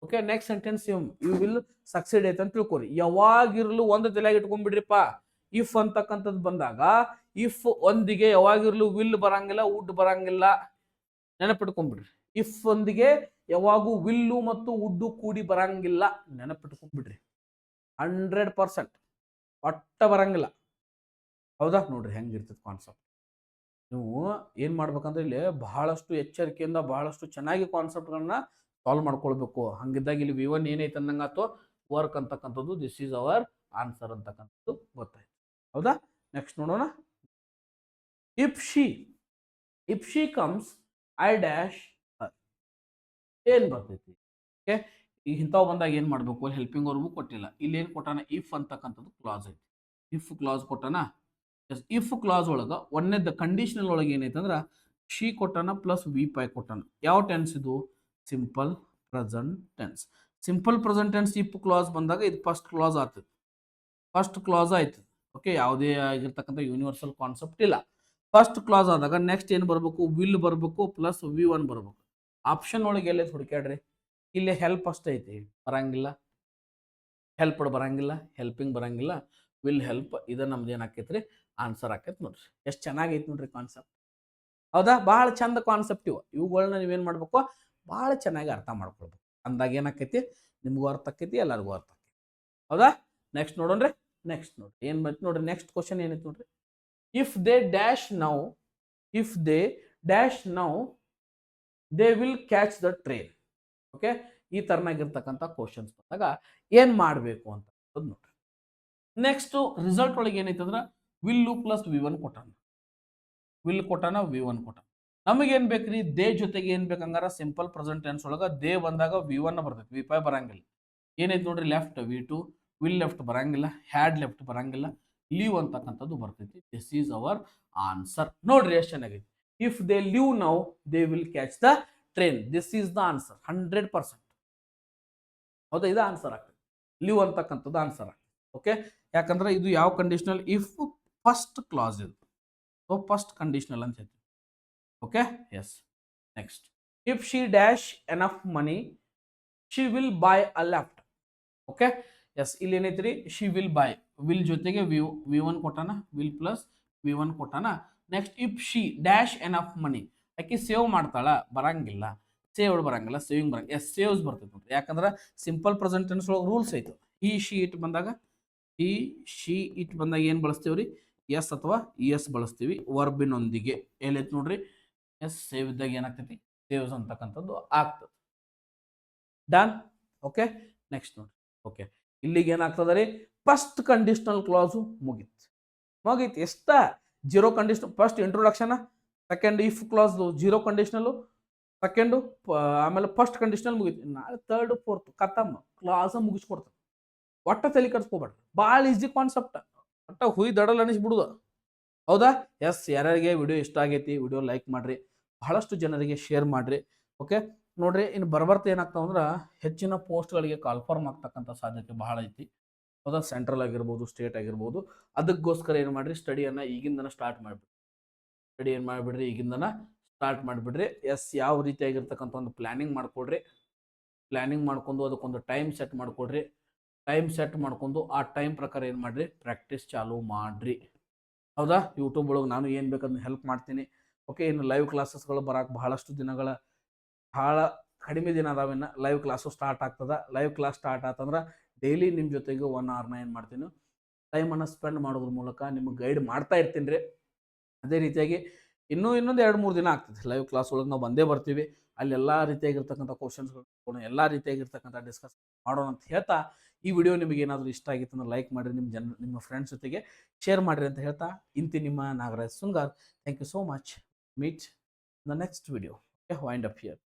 Okay, next sentence you will succeed ಐತೆ ಅಂತ ತಿಳ್ಕೊರಿ. ಯಾವಾಗಿರ್ಲು ಒಂದು ತಲೆಯಾಗಿ ಇಟ್ಕೊಂಡ್ಬಿಡ್ರಿಪ್ಪ. ಇಫ್ ಅಂತಕ್ಕಂಥದ್ದು ಬಂದಾಗ ಇಫ್ ಒಂದಿಗೆ ಯಾವಾಗಿರ್ಲು ವಿಲ್ ಬರಂಗಿಲ್ಲ, ವುಡ್ ಬರಂಗಿಲ್ಲ. ನೆನಪಿಟ್ಕೊಂಡ್ಬಿಡ್ರಿ. ಇಫ್ ಒಂದಿಗೆ ಯಾವಾಗೂ ವಿಲ್ಲು ಮತ್ತು ವುಡ್ಡು ಕೂಡಿ ಬರಂಗಿಲ್ಲ. ನೆನಪಿಟ್ಕೊಂಡ್ಬಿಡ್ರಿ. 100% ಒಟ್ಟ ಬರಂಗಿಲ್ಲ. ಹೌದಾ? ನೋಡ್ರಿ ಹೆಂಗಿರ್ತದೆ ಕಾನ್ಸೆಪ್ಟ್. ನೀವು ಏನ್ ಮಾಡ್ಬೇಕಂದ್ರೆ ಇಲ್ಲಿ ಬಹಳಷ್ಟು ಎಚ್ಚರಿಕೆಯಿಂದ ಬಹಳಷ್ಟು ಚೆನ್ನಾಗಿ ಕಾನ್ಸೆಪ್ಟ್ಗಳನ್ನ ಸಾಲ್ವ್ ಮಾಡ್ಕೊಳ್ಬೇಕು. ಹಂಗಿದ್ದಾಗ ಇಲ್ಲಿ V1 ಏನೈತೆ ಅಂದಂಗಾತು, ವರ್ಕ್ ಅಂತಕ್ಕಂಥದ್ದು ದಿಸ್ ಈಸ್ ಅವರ್ ಆನ್ಸರ್ ಅಂತಕ್ಕಂಥದ್ದು ಗೊತ್ತಾಯ್ತು. ಹೌದಾ? ನೆಕ್ಸ್ಟ್ ನೋಡೋಣ. If she comes I dash her. ಏನ್ ಬರ್ತೈತಿ? ಓಕೆ, ಈಗ ಇಂಥವು ಬಂದಾಗ ಏನ್ ಮಾಡ್ಬೇಕು, ಹೆಲ್ಪಿಂಗ್ ವರ್ಬು ಕೊಟ್ಟಿಲ್ಲ. ಇಲ್ಲಿ ಏನ್ ಕೊಟ್ಟಾನ, ಇಫ್ ಅಂತಕ್ಕಂಥದ್ದು ಕ್ಲಾಸ್ ಐತಿ. ಇಫ್ ಕ್ಲಾಸ್ ಕೊಟ್ಟಾನ. ಇಫ್ ಕ್ಲಾಸ್ ಒಳಗ ಒಂದೇದ ಕಂಡೀಷನಲ್ ಒಳಗೆ ಏನೈತೆ ಅಂದ್ರ ಶಿ ಕೊಟ್ಟಾನ ಪ್ಲಸ್ V5 ಕೊಟ್ಟಾನ. ಯಾವ ಟೆನ್ಸ್ ಇದು? Simple present tense. Simple present tense if clause ಬಂದಾಗ ಇದು ಫಸ್ಟ್ ಕ್ಲಾಸ್ ಆಗ್ತದೆ. ಫಸ್ಟ್ ಕ್ಲಾಸ್ ಆಯ್ತು. ಓಕೆ, ಯಾವುದೇ ಆಗಿರ್ತಕ್ಕಂಥ ಯೂನಿವರ್ಸಲ್ ಕಾನ್ಸೆಪ್ಟ್ ಇಲ್ಲ. ಫಸ್ಟ್ ಕ್ಲಾಸ್ ಆದಾಗ ನೆಕ್ಸ್ಟ್ ಏನು ಬರಬೇಕು, ವಿಲ್ ಬರಬೇಕು ಪ್ಲಸ್ V1 ಬರಬೇಕು. ಆಪ್ಷನ್ ಒಳಗೆ ಎಲ್ಲೈತೆ ಹುಡುಕ್ಯಾಡ್ರಿ. ಇಲ್ಲಿ ಹೆಲ್ಪ್ ಅಷ್ಟೇ ಐತಿ, ಬರಂಗಿಲ್ಲ. ಹೆಲ್ಪ್ಡ್ ಬರಂಗಿಲ್ಲ, ಹೆಲ್ಪಿಂಗ್ ಬರಂಗಿಲ್ಲ, ವಿಲ್ ಹೆಲ್ಪ್. ಇದು ನಮ್ದು ಏನು ಆಕೈತ್ರಿ, ಆನ್ಸರ್ ಆಕೈತೆ ನೋಡ್ರಿ. ಎಷ್ಟು ಚೆನ್ನಾಗೈತಿ ನೋಡ್ರಿ ಕಾನ್ಸೆಪ್ಟ್. ಹೌದಾ, ಭಾಳ ಚಂದ ಕಾನ್ಸೆಪ್ಟ್ ಇವುಗಳನ್ನ ನೀವೇನು ಮಾಡ್ಬೇಕು, ಭಾಳ ಚೆನ್ನಾಗಿ ಅರ್ಥ ಮಾಡ್ಕೊಳ್ಬೇಕು. ಅಂದಾಗ ಏನಾಕೈತಿ, ನಿಮಗೂ ಅರ್ಥ ಆಕೈತಿ, ಎಲ್ಲರಿಗೂ ಅರ್ಥ ಆಕೈತಿ. ಹೌದಾ, ನೆಕ್ಸ್ಟ್ ನೋಡೋಣ್ರಿ. ನೆಕ್ಸ್ಟ್ ನೋಡ್ರಿ ಏನು ಬಂತು ನೋಡ್ರಿ. ನೆಕ್ಸ್ಟ್ ಕ್ವಶನ್ ಏನೈತಿ ನೋಡ್ರಿ. If they dash now, if they dash now they will catch the train. Okay, ಈ ತರನಾಗಿರ್ತಕ್ಕಂಥ ಕ್ವಶನ್ಸ್ ಬಂದಾಗ ಏನು ಮಾಡಬೇಕು ಅಂತ ನೋಡ್ರಿ. ನೆಕ್ಸ್ಟ್ ರಿಸಲ್ಟ್ ಒಳಗೆ ಏನೈತೆ ಅಂದ್ರೆ ವಿಲ್ಲು ಪ್ಲಸ್ ವಿ1 ಕೊಟ್ಟಾನ, ವಿಲ್ ಕೊಟ್ಟಾನ, ವಿ1 ಕೊಟ್ಟಾನ. ನಮಗೇನು ಬೇಕ್ರಿ, ದೇ ಜೊತೆಗೆ ಏನು ಬೇಕಂಗಾರ ಸಿಂಪಲ್ ಪ್ರೆಸೆಂಟ್ ಟೆನ್ಸ್ ಒಳಗೆ ದೇ ಬಂದಾಗ ವಿ1 ಬರ್ತೈತಿ, ವಿ5 ಬರಂಗಿಲ್ಲ. ಏನೈತೆ ನೋಡ್ರಿ, ಲೆಫ್ಟ್ ವಿ2, ವಿಲ್ ಲೆಫ್ಟ್ ಬರಂಗಿಲ್ಲ, ಹ್ಯಾಡ್ ಲೆಫ್ಟ್ ಬರಂಗಿಲ್ಲ, ಲೀವ್ ಅಂತಕ್ಕಂಥದ್ದು ಬರ್ತೈತಿ. This is our answer. ನೋಡ್ರಿ ಎಷ್ಟು ಚೆನ್ನಾಗೈತಿ. If they leave now they will catch the train. This is the answer 100%. ಹೌದಾ, ಇದು ಆನ್ಸರ್ ಆಗ್ತದೆ. ಲೀವ್ ಅಂತಕ್ಕಂಥದ್ದು ಆನ್ಸರ್ ಆಗ್ತದೆ. ಓಕೆ, ಯಾಕಂದ್ರೆ ಇದು ಯಾವ ಕಂಡೀಷನಲ್, ಇಫ್ ಫಸ್ಟ್ ಕ್ಲಾಸ್ ಇದು, ಸೊ ಫಸ್ಟ್ ಕಂಡೀಷನಲ್ ಅಂತ ಹೇಳ್ತೀವಿ. Okay, yes. Next, if she dash enough money she will buy a laptop. Okay, yes. ಇಲ್ಲಿ ಏನೈತ್ರಿ, ಶಿ ವಿಲ್ ಬೈ, ವಿಲ್ ಜೊತೆಗೆ ವಿ1 ಕೊಟ್ಟಾನ, ವಿಲ್ ಪ್ಲಸ್ ವಿ1 ಕೊಟ್ಟಾನ. Next, if she dash enough money, ಆಕೆ save ಮಾಡ್ತಾಳ, ಬರಂಗಿಲ್ಲ. ಸೇವ್ಡ್ ಬರಂಗಿಲ್ಲ, saving ಬರಂಗಿಲ್ಲ. ಎಸ್, ಸೇವ್ಸ್ ಬರ್ತೈತೆ ನೋಡ್ರಿ. ಯಾಕಂದ್ರೆ ಸಿಂಪಲ್ ಪ್ರೆಸೆಂಟ್ ಟೆನ್ಸ್ ಒಳಗೆ ರೂಲ್ಸ್ ಐತೆ. ಈ ಶಿ ಇಟ್ ಬಂದಾಗ, ಈ ಶಿ ಇಟ್ ಬಂದಾಗ ಏನು ಬಳಸ್ತೀವ್ರಿ, ಎಸ್ ಅಥವಾ ಎಸ್ ಬಳಸ್ತೀವಿ ವರ್ಬಿನೊಂದಿಗೆ. ಎಲ್ಲೈತೆ ನೋಡ್ರಿ, ಎಸ್. ಸೇವ್ ಇದ್ದಾಗ ಏನಾಗ್ತೈತಿ, ಸೇವ್ಸ್ ಅಂತಕ್ಕಂಥದ್ದು ಆಗ್ತದೆ. ಡನ್. ಓಕೆ, ನೆಕ್ಸ್ಟ್ ನೋಡ್ರಿ. ಓಕೆ, ಇಲ್ಲಿಗೆ ಏನಾಗ್ತದೆ ರೀ, ಫಸ್ಟ್ ಕಂಡೀಷನಲ್ ಕ್ಲಾಸು ಮುಗೀತು. ಎಷ್ಟ zero condition, first introduction, second if clause zero conditional, second ಆಮೇಲೆ ಫಸ್ಟ್ ಕಂಡೀಷನಲ್ ಮುಗೀತು. ನಾಳೆ ಥರ್ಡ್ ಫೋರ್ತ್ ಕತಮ್ ಕ್ಲಾಸ್ ಮುಗಿಸ್ಕೊಡ್ತಾರೆ. ಒಟ್ಟ ತಲೆ ಕಟ್ಸ್ಕೊಬೇಡ್ರಿ, ಭಾಳ ಈಸಿ ಕಾನ್ಸೆಪ್ಟ್, ಒಟ್ಟ ಹುಯ್ ದಡಲ್ ಅನಿಸ್ಬಿಡುದು. ಹೌದಾ, ಎಸ್. ಯಾರ್ಯಾರಿಗೆ ವಿಡಿಯೋ ಇಷ್ಟ ಆಗೈತಿ, ವಿಡಿಯೋ ಲೈಕ್ ಮಾಡಿರಿ, ಬಹಳಷ್ಟು ಜನರಿಗೆ ಶೇರ್ ಮಾಡಿರಿ. ಓಕೆ, ನೋಡ್ರಿ, ಇನ್ನು ಬರ್ಬರ್ತಾ ಏನಾಗ್ತಾವ ಅಂದ್ರೆ ಹೆಚ್ಚಿನ ಪೋಸ್ಟ್ಗಳಿಗೆ ಕಾಲ್ಫಾರ್ಮ್ ಆಗ್ತಕ್ಕಂಥ ಸಾಧ್ಯತೆ ಬಹಳ ಐತಿ. ಹೌದಾ, ಸೆಂಟ್ರಲ್ ಆಗಿರ್ಬೋದು, ಸ್ಟೇಟ್ ಆಗಿರ್ಬೋದು. ಅದಕ್ಕೋಸ್ಕರ ಏನು ಮಾಡಿರಿ, ಸ್ಟಡಿಯನ್ನು ಈಗಿಂದನ ಸ್ಟಾರ್ಟ್ ಮಾಡಿಬಿಡ್ರಿ. ಸ್ಟಡಿ ಏನು ಮಾಡಿಬಿಡ್ರಿ, ಈಗಿಂದನ ಸ್ಟಾರ್ಟ್ ಮಾಡಿಬಿಡ್ರಿ. ಎಸ್, ಯಾವ ರೀತಿಯಾಗಿರ್ತಕ್ಕಂಥ ಒಂದು ಪ್ಲ್ಯಾನಿಂಗ್ ಮಾಡ್ಕೊಡ್ರಿ. ಪ್ಲ್ಯಾನಿಂಗ್ ಮಾಡ್ಕೊಂಡು ಅದಕ್ಕೊಂದು ಟೈಮ್ ಸೆಟ್ ಮಾಡ್ಕೊಡ್ರಿ. ಟೈಮ್ ಸೆಟ್ ಮಾಡ್ಕೊಂಡು ಆ ಟೈಮ್ ಪ್ರಕಾರ ಏನು ಮಾಡಿರಿ, ಪ್ರಾಕ್ಟೀಸ್ ಚಾಲೂ ಮಾಡಿರಿ. ಹೌದಾ, ಯೂಟ್ಯೂಬ್ ಒಳಗೆ ನಾನು ಏನು ಬೇಕಂದ್ರೆ ಹೆಲ್ಪ್ ಮಾಡ್ತೀನಿ. ಓಕೆ, ಇನ್ನು ಲೈವ್ ಕ್ಲಾಸಸ್ಗಳು ಬರೋಕೆ ಬಹಳಷ್ಟು ದಿನಗಳ, ಭಾಳ ಕಡಿಮೆ ದಿನ ಅದಾವಿನ್ನು. ಲೈವ್ ಕ್ಲಾಸು ಸ್ಟಾರ್ಟ್ ಆಗ್ತದೆ. ಲೈವ್ ಕ್ಲಾಸ್ ಸ್ಟಾರ್ಟ್ ಆತಂದ್ರೆ ಡೈಲಿ ನಿಮ್ಮ ಜೊತೆಗೆ 1 hour ಏನು ಮಾಡ್ತೀನಿ, ಟೈಮನ್ನು ಸ್ಪೆಂಡ್ ಮಾಡೋದ್ರ ಮೂಲಕ ನಿಮಗೆ ಗೈಡ್ ಮಾಡ್ತಾ ಇರ್ತೀನಿ ರೀ. ಅದೇ ರೀತಿಯಾಗಿ ಇನ್ನೊಂದು 2-3 ದಿನ ಆಗ್ತದೆ ಲೈವ್ ಕ್ಲಾಸ್ ಒಳಗೆ ನಾವು ಬಂದೇ ಬರ್ತೀವಿ. ಅಲ್ಲಿ ಎಲ್ಲ ರೀತಿಯಾಗಿರ್ತಕ್ಕಂಥ ಕ್ವಶನ್ಸ್ಗಳು, ಎಲ್ಲ ರೀತಿಯಾಗಿರ್ತಕ್ಕಂಥ ಡಿಸ್ಕಸ್ ಮಾಡೋಣ ಅಂತ ಹೇಳ್ತಾ, ಈ ವಿಡಿಯೋ ನಿಮಗೆ ಏನಾದರೂ ಇಷ್ಟ ಆಗಿತ್ತು ಅಂದ್ರೆ ಲೈಕ್ ಮಾಡಿರಿ, ನಿಮ್ಮ ಫ್ರೆಂಡ್ಸ್ ಜೊತೆಗೆ ಶೇರ್ ಮಾಡಿರಿ ಅಂತ ಹೇಳ್ತಾ, ಇಂತಿ ನಿಮ್ಮ Nagaraj Sungar. Thank you so much. Meet the next video. Wind up here.